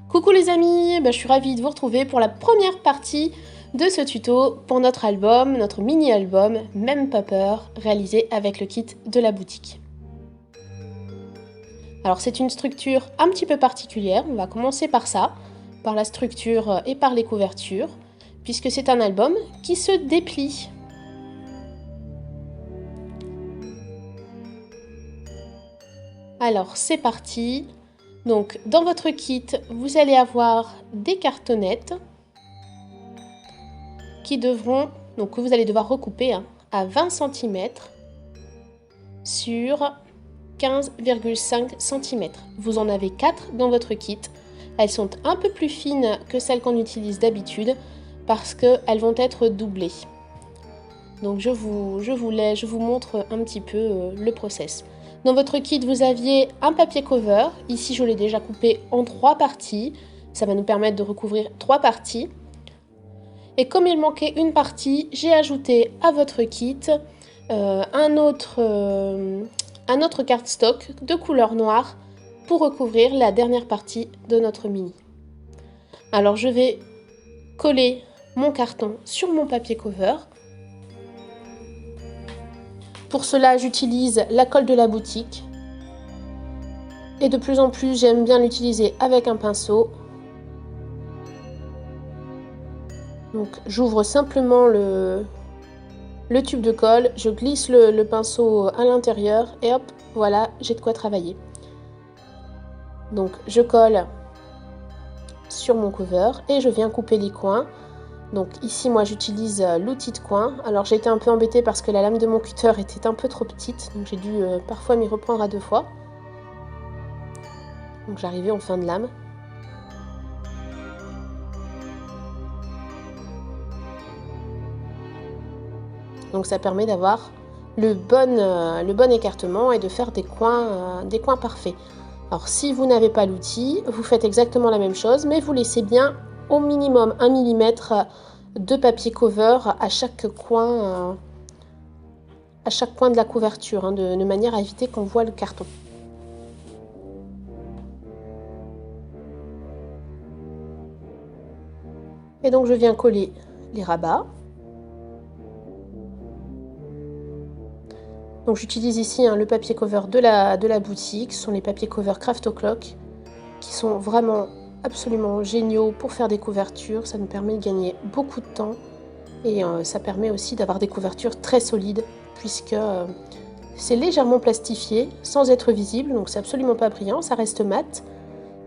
Coucou les amis, je suis ravie de vous retrouver pour la première partie de ce tuto pour notre album, notre mini-album Même pas peur, réalisé avec le kit de la boutique. Alors c'est une structure un petit peu particulière, on va commencer par ça, par la structure et par les couvertures, puisque c'est un album qui se déplie. Alors c'est parti. Donc dans votre kit, vous allez avoir des cartonnettes que vous allez devoir recouper à 20 cm sur 15,5 cm. Vous en avez 4 dans votre kit. Elles sont un peu plus fines que celles qu'on utilise d'habitude parce qu'elles vont être doublées. Donc je vous montre un petit peu le process. Dans votre kit, vous aviez un papier cover. Ici, je l'ai déjà coupé en 3 parties. Ça va nous permettre de recouvrir 3 parties. Et comme il manquait une partie, j'ai ajouté à votre kit un autre cardstock de couleur noire pour recouvrir la dernière partie de notre mini. Alors je vais coller mon carton sur mon papier cover. Pour cela, j'utilise la colle de la boutique. Et de plus en plus, j'aime bien l'utiliser avec un pinceau. Donc j'ouvre simplement le tube de colle, je glisse le pinceau à l'intérieur et hop, voilà, j'ai de quoi travailler. Donc je colle sur mon cover et je viens couper les coins. Donc ici, moi, j'utilise l'outil de coin. Alors j'ai été un peu embêtée parce que la lame de mon cutter était un peu trop petite, donc j'ai dû parfois m'y reprendre à 2 fois. Donc j'arrivais en fin de lame. Donc ça permet d'avoir le bon écartement et de faire des coins parfaits. Alors si vous n'avez pas l'outil, vous faites exactement la même chose, mais vous laissez bien au minimum 1 mm de papier cover à chaque coin de la couverture, de manière à éviter qu'on voit le carton. Et donc je viens coller les rabats. Donc j'utilise ici le papier cover de la boutique. Ce sont les papiers cover Craft O'Clock qui sont vraiment absolument géniaux pour faire des couvertures. Ça nous permet de gagner beaucoup de temps et ça permet aussi d'avoir des couvertures très solides puisque c'est légèrement plastifié sans être visible. Donc c'est absolument pas brillant, ça reste mat.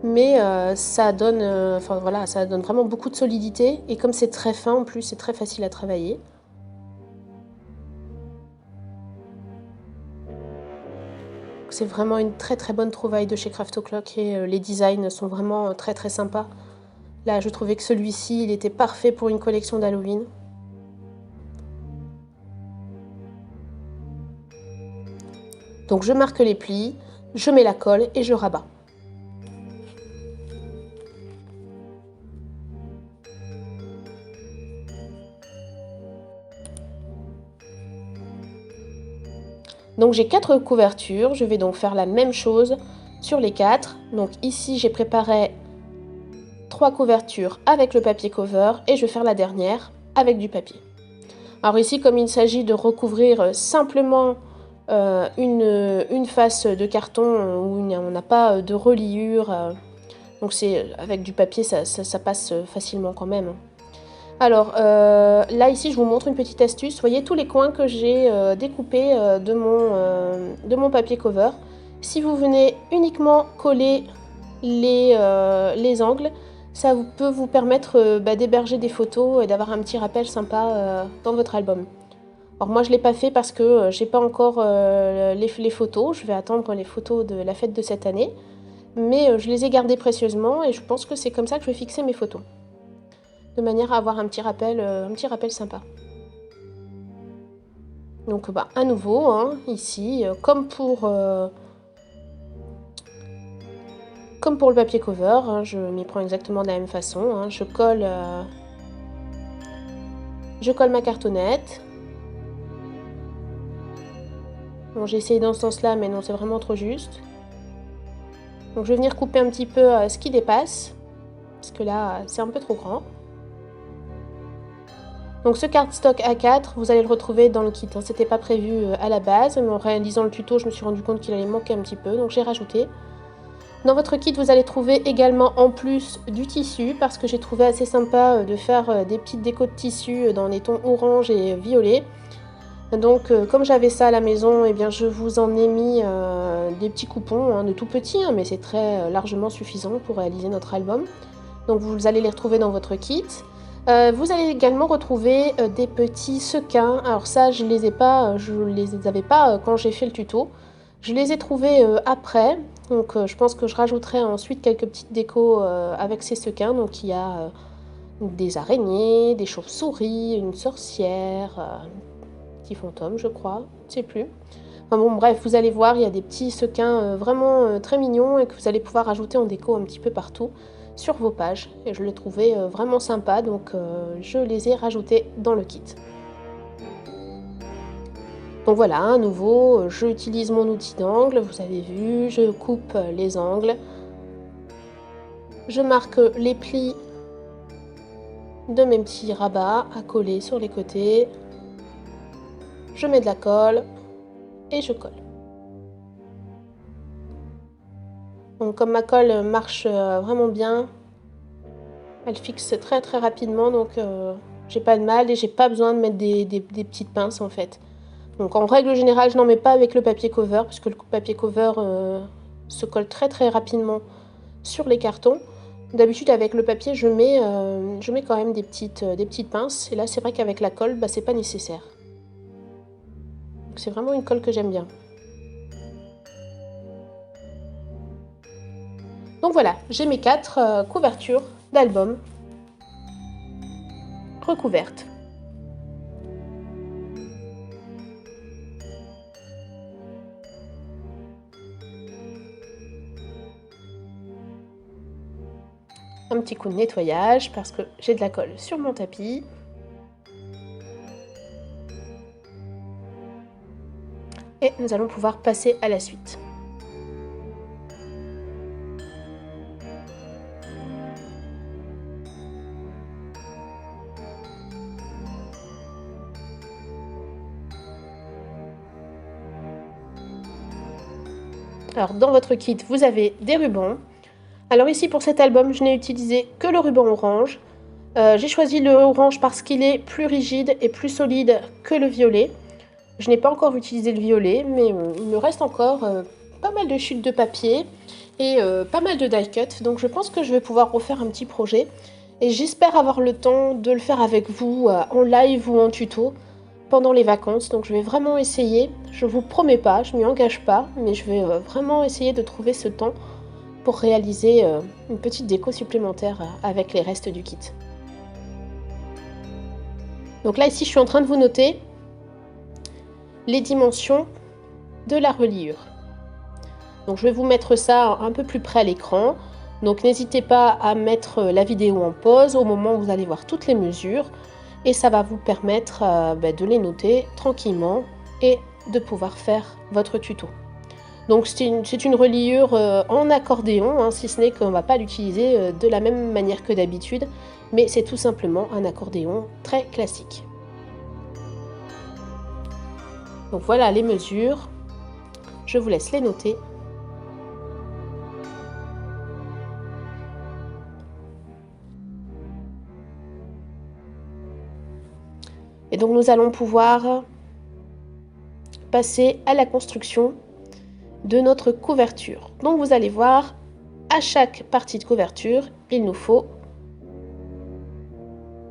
Mais ça donne vraiment beaucoup de solidité et comme c'est très fin en plus, c'est très facile à travailler. C'est vraiment une très très bonne trouvaille de chez Craft O'Clock et les designs sont vraiment très très sympas. Là, je trouvais que celui-ci, il était parfait pour une collection d'Halloween. Donc je marque les plis, je mets la colle et je rabats. Donc j'ai 4 couvertures, je vais donc faire la même chose sur les 4. Donc ici j'ai préparé 3 couvertures avec le papier cover et je vais faire la dernière avec du papier. Alors ici, comme il s'agit de recouvrir simplement une face de carton où on n'a pas de reliure, donc c'est avec du papier ça passe facilement quand même. Alors là ici je vous montre une petite astuce. Vous voyez tous les coins que j'ai découpés de mon papier cover. Si vous venez uniquement coller les angles, ça peut vous permettre d'héberger des photos et d'avoir un petit rappel sympa dans votre album. Alors moi je ne l'ai pas fait parce que j'ai pas encore les photos. Je vais attendre les photos de la fête de cette année. Mais je les ai gardées précieusement et je pense que c'est comme ça que je vais fixer mes photos. De manière à avoir un petit rappel sympa. Donc à nouveau, ici, comme pour le papier cover, je m'y prends exactement de la même façon. Je colle ma cartonnette. Bon, j'ai essayé dans ce sens-là, mais non, c'est vraiment trop juste. Donc je vais venir couper un petit peu ce qui dépasse. parce que là, c'est un peu trop grand. Donc ce cardstock A4, vous allez le retrouver dans le kit. Hein. C'était pas prévu à la base, mais en réalisant le tuto, je me suis rendu compte qu'il allait manquer un petit peu, donc j'ai rajouté. Dans votre kit, vous allez trouver également en plus du tissu, parce que j'ai trouvé assez sympa de faire des petites décos de tissu dans les tons orange et violet. Donc comme j'avais ça à la maison, eh bien, je vous en ai mis des petits coupons, hein, de tout petits, hein, mais c'est très largement suffisant pour réaliser notre album. Donc vous allez les retrouver dans votre kit. Vous allez également retrouver des petits sequins. Alors ça, je les avais pas quand j'ai fait le tuto. Je les ai trouvés après. Donc je pense que je rajouterai ensuite quelques petites décos avec ces sequins. Donc il y a des araignées, des chauves-souris, une sorcière, un petit fantôme je crois, je sais plus. Enfin bon bref, vous allez voir, il y a des petits sequins vraiment très mignons et que vous allez pouvoir ajouter en déco un petit peu partout sur vos pages. Et je les trouvais vraiment sympas, donc je les ai rajoutés dans le kit. Donc voilà, à nouveau, j'utilise mon outil d'angle, vous avez vu, je coupe les angles. Je marque les plis de mes petits rabats à coller sur les côtés. Je mets de la colle et je colle. Donc comme ma colle marche vraiment bien, elle fixe très très rapidement, donc j'ai pas de mal et j'ai pas besoin de mettre des petites pinces en fait. Donc en règle générale, je n'en mets pas avec le papier cover, puisque le papier cover se colle très très rapidement sur les cartons. D'habitude avec le papier, je mets quand même des petites pinces, et là c'est vrai qu'avec la colle, c'est pas nécessaire. Donc c'est vraiment une colle que j'aime bien. Donc voilà, j'ai mes 4 couvertures d'album recouvertes. Un petit coup de nettoyage parce que j'ai de la colle sur mon tapis. Et nous allons pouvoir passer à la suite. Alors dans votre kit, vous avez des rubans. Alors ici pour cet album, je n'ai utilisé que le ruban orange. J'ai choisi le orange parce qu'il est plus rigide et plus solide que le violet. Je n'ai pas encore utilisé le violet, mais il me reste encore pas mal de chutes de papier et pas mal de die cut. Donc je pense que je vais pouvoir refaire un petit projet. Et j'espère avoir le temps de le faire avec vous en live ou en tuto pendant les vacances. Donc je vais vraiment essayer. Je vous promets pas, je m'y engage pas, mais je vais vraiment essayer de trouver ce temps pour réaliser une petite déco supplémentaire avec les restes du kit. Donc là ici je suis en train de vous noter les dimensions de la reliure. Donc je vais vous mettre ça un peu plus près à l'écran. Donc n'hésitez pas à mettre la vidéo en pause au moment où vous allez voir toutes les mesures et ça va vous permettre de les noter tranquillement et de pouvoir faire votre tuto. Donc c'est une reliure en accordéon, hein, si ce n'est qu'on ne va pas l'utiliser de la même manière que d'habitude, mais c'est tout simplement un accordéon très classique. Donc voilà les mesures, je vous laisse les noter. Et donc nous allons pouvoir passer à la construction de notre couverture. Donc vous allez voir, à chaque partie de couverture, il nous faut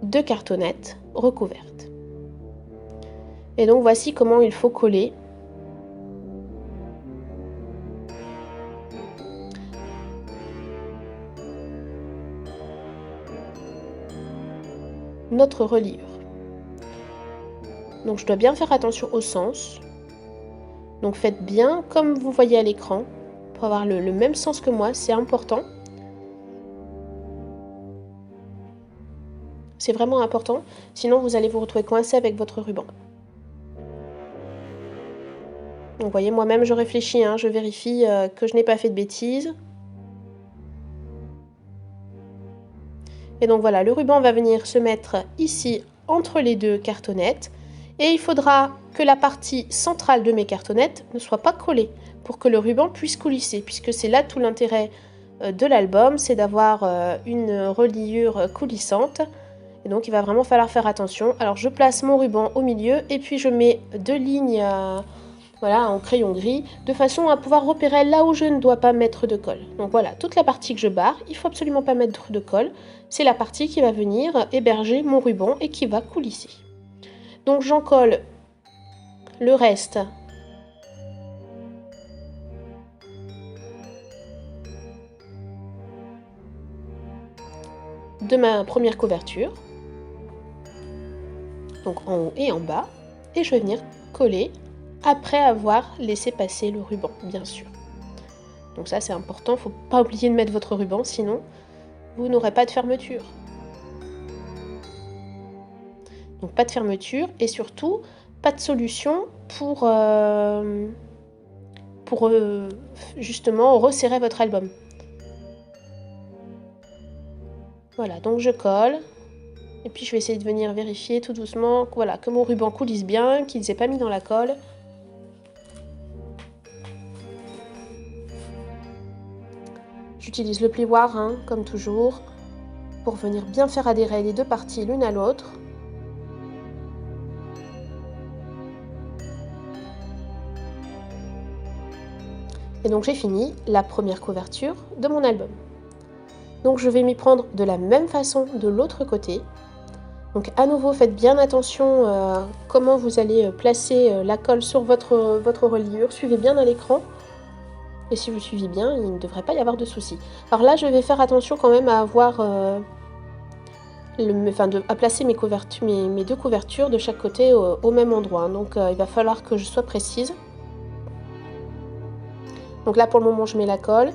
2 cartonnettes recouvertes. Et donc voici comment il faut coller notre reliure. Donc je dois bien faire attention au sens. Donc faites bien comme vous voyez à l'écran pour avoir le même sens que moi, c'est important. C'est vraiment important, sinon vous allez vous retrouver coincé avec votre ruban. Donc vous voyez, moi-même je réfléchis, hein, je vérifie que je n'ai pas fait de bêtises. Et donc voilà, le ruban va venir se mettre ici entre les deux cartonnettes. Et il faudra que la partie centrale de mes cartonnettes ne soit pas collée pour que le ruban puisse coulisser, puisque c'est là tout l'intérêt de l'album, c'est d'avoir une reliure coulissante. Et donc il va vraiment falloir faire attention. Alors je place mon ruban au milieu et puis je mets 2 lignes voilà, en crayon gris, de façon à pouvoir repérer là où je ne dois pas mettre de colle. Donc voilà, toute la partie que je barre, il ne faut absolument pas mettre de colle. C'est la partie qui va venir héberger mon ruban et qui va coulisser. Donc j'en colle le reste de ma première couverture, donc en haut et en bas, et je vais venir coller après avoir laissé passer le ruban, bien sûr. Donc ça c'est important, il ne faut pas oublier de mettre votre ruban, sinon vous n'aurez pas de fermeture. Donc pas de fermeture et surtout pas de solution pour justement resserrer votre album. Voilà, donc je colle. Et puis je vais essayer de venir vérifier tout doucement voilà, que mon ruban coulisse bien, qu'il ne s'est pas mis dans la colle. J'utilise le plioir, hein, comme toujours, pour venir bien faire adhérer les deux parties l'une à l'autre. Et donc j'ai fini la première couverture de mon album. Donc je vais m'y prendre de la même façon de l'autre côté. Donc à nouveau, faites bien attention comment vous allez placer la colle sur votre reliure. Suivez bien à l'écran. Et si vous suivez bien, il ne devrait pas y avoir de soucis. Alors là, je vais faire attention quand même à avoir... à placer mes deux couvertures de chaque côté au même endroit. Donc il va falloir que je sois précise. Donc là, pour le moment, je mets la colle.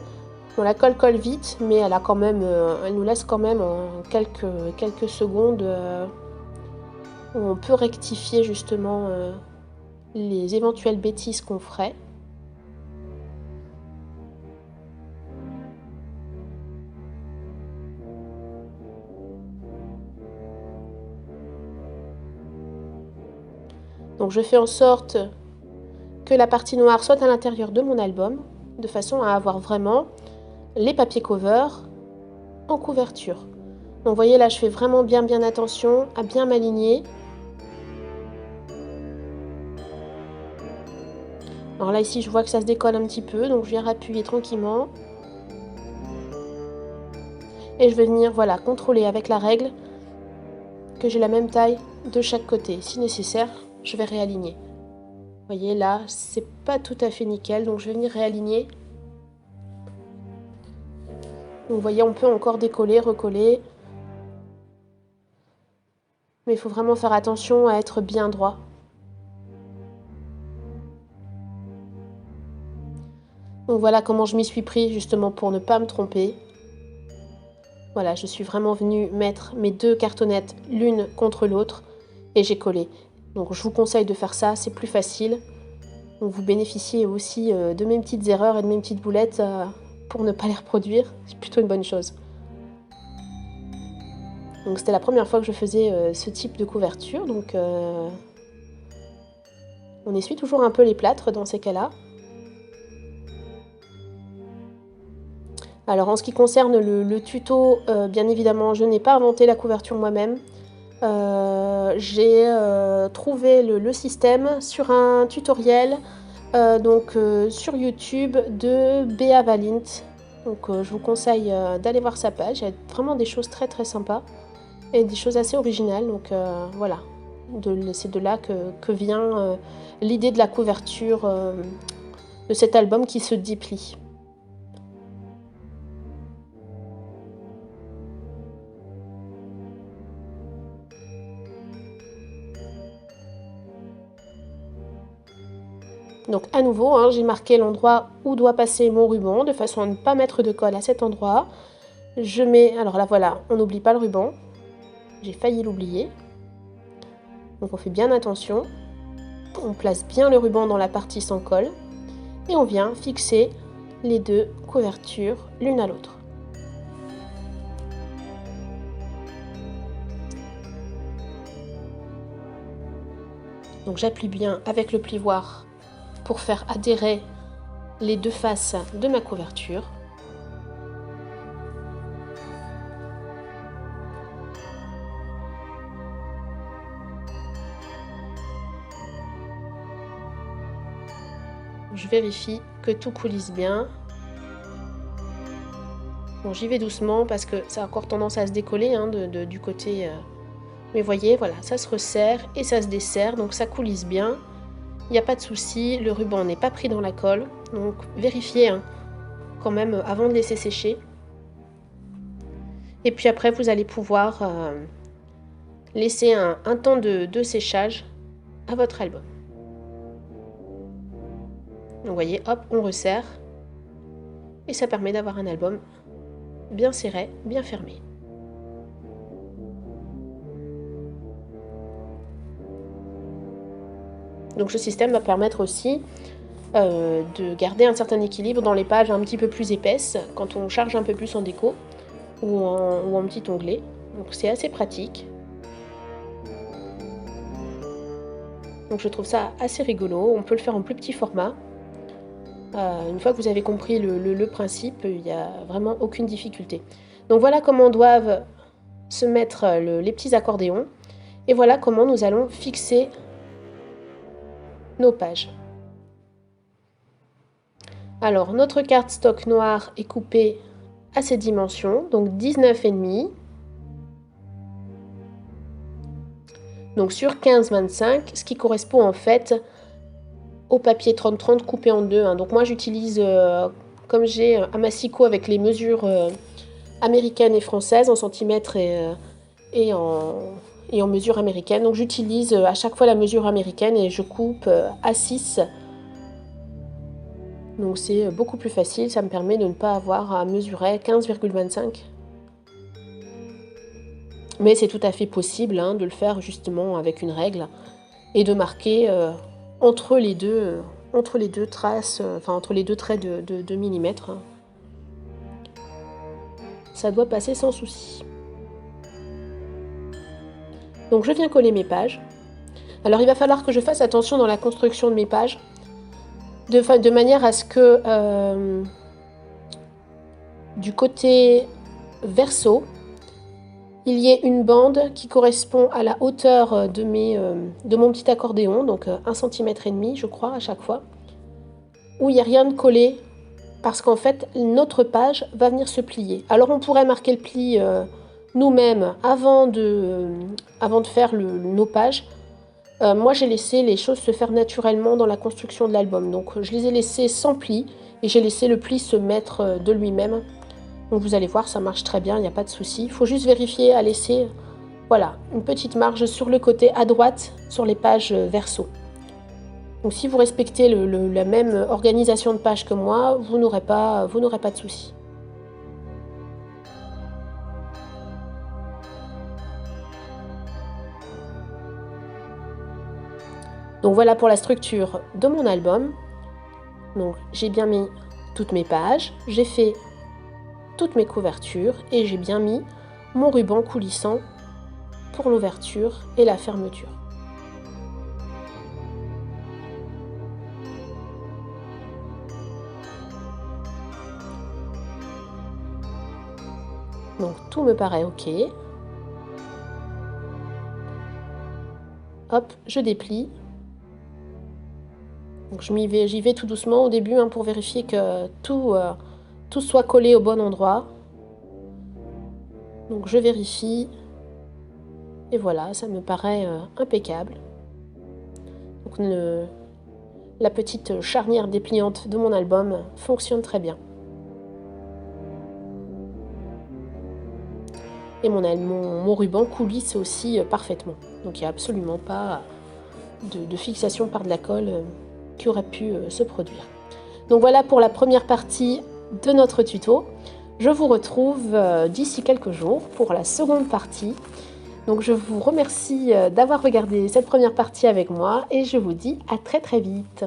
Bon, la colle colle vite, mais elle a quand même, elle nous laisse quand même en quelques secondes où on peut rectifier justement les éventuelles bêtises qu'on ferait. Donc je fais en sorte que la partie noire soit à l'intérieur de mon album, de façon à avoir vraiment les papiers cover en couverture. Donc vous voyez là, je fais vraiment bien attention à bien m'aligner. Alors là ici je vois que ça se décolle un petit peu, donc je viens appuyer tranquillement. Et je vais venir voilà, contrôler avec la règle que j'ai la même taille de chaque côté. Si nécessaire, je vais réaligner. Vous voyez là, c'est pas tout à fait nickel, donc je vais venir réaligner. Donc vous voyez, on peut encore décoller, recoller. Mais il faut vraiment faire attention à être bien droit. Donc voilà comment je m'y suis pris justement pour ne pas me tromper. Voilà, je suis vraiment venue mettre mes deux cartonnettes l'une contre l'autre et j'ai collé. Donc je vous conseille de faire ça, c'est plus facile. Donc vous bénéficiez aussi de mes petites erreurs et de mes petites boulettes pour ne pas les reproduire. C'est plutôt une bonne chose. Donc c'était la première fois que je faisais ce type de couverture. Donc on essuie toujours un peu les plâtres dans ces cas-là. Alors en ce qui concerne le tuto, bien évidemment, je n'ai pas inventé la couverture moi-même. J'ai trouvé le système sur un tutoriel sur YouTube de Béa Valint. Donc je vous conseille d'aller voir sa page. Il y a vraiment des choses très très sympas et des choses assez originales. Donc voilà, c'est de là que vient l'idée de la couverture de cet album qui se déplie. Donc à nouveau, hein, j'ai marqué l'endroit où doit passer mon ruban de façon à ne pas mettre de colle à cet endroit. Je mets, alors là voilà, on n'oublie pas le ruban. J'ai failli l'oublier. Donc on fait bien attention. On place bien le ruban dans la partie sans colle. Et on vient fixer les deux couvertures l'une à l'autre. Donc j'appuie bien avec le plioir pour faire adhérer les deux faces de ma couverture. Je vérifie que tout coulisse bien. Bon, j'y vais doucement parce que ça a encore tendance à se décoller hein, du côté. Mais voyez, voilà, ça se resserre et ça se desserre, donc ça coulisse bien. Il n'y a pas de souci, le ruban n'est pas pris dans la colle. Donc vérifiez hein, quand même avant de laisser sécher. Et puis après, vous allez pouvoir laisser un temps de séchage à votre album. Donc vous voyez, hop, on resserre. Et ça permet d'avoir un album bien serré, bien fermé. Donc ce système va permettre aussi de garder un certain équilibre dans les pages un petit peu plus épaisses, quand on charge un peu plus en déco ou en petit onglet. Donc c'est assez pratique. Donc je trouve ça assez rigolo, on peut le faire en plus petit format. Une fois que vous avez compris le principe, il n'y a vraiment aucune difficulté. Donc voilà comment doivent se mettre les petits accordéons. Et voilà comment nous allons fixer nos pages. Alors notre cardstock noir est coupé à ces dimensions, donc 19,5. Donc sur 15,25, ce qui correspond en fait au papier 30-30 coupé en deux. Hein. Donc moi j'utilise, comme j'ai un massicot avec les mesures américaines et françaises en centimètres et en mesure américaine. Donc j'utilise à chaque fois la mesure américaine et je coupe à 6. Donc c'est beaucoup plus facile, ça me permet de ne pas avoir à mesurer 15,25. Mais c'est tout à fait possible hein, de le faire justement avec une règle et de marquer entre les deux traces, entre les deux traits de millimètres. Ça doit passer sans souci. Donc je viens coller mes pages. Alors il va falloir que je fasse attention dans la construction de mes pages, de manière à ce que du côté verso, il y ait une bande qui correspond à la hauteur de mon petit accordéon, donc 1,5 cm je crois à chaque fois, où il n'y a rien de collé, parce qu'en fait notre page va venir se plier. Alors on pourrait marquer le pli nous-mêmes avant de faire nos pages. Moi j'ai laissé les choses se faire naturellement dans la construction de l'album, donc je les ai laissées sans pli, et j'ai laissé le pli se mettre de lui-même. Donc vous allez voir, ça marche très bien, il n'y a pas de souci. Il faut juste vérifier à laisser voilà, une petite marge sur le côté à droite, sur les pages verso. Donc si vous respectez la même organisation de pages que moi, vous n'aurez pas de souci. Donc voilà pour la structure de mon album. Donc j'ai bien mis toutes mes pages, j'ai fait toutes mes couvertures et j'ai bien mis mon ruban coulissant pour l'ouverture et la fermeture. Donc tout me paraît ok. Hop, je déplie. Donc j'y vais tout doucement au début hein, pour vérifier que tout soit collé au bon endroit. Donc je vérifie. Et voilà, ça me paraît impeccable. Donc la petite charnière dépliante de mon album fonctionne très bien. Et mon ruban coulisse aussi parfaitement. Donc il n'y a absolument pas de fixation par de la colle qui aurait pu se produire. Donc voilà pour la première partie de notre tuto. Je vous retrouve d'ici quelques jours pour la seconde partie. Donc je vous remercie d'avoir regardé cette première partie avec moi et je vous dis à très très vite.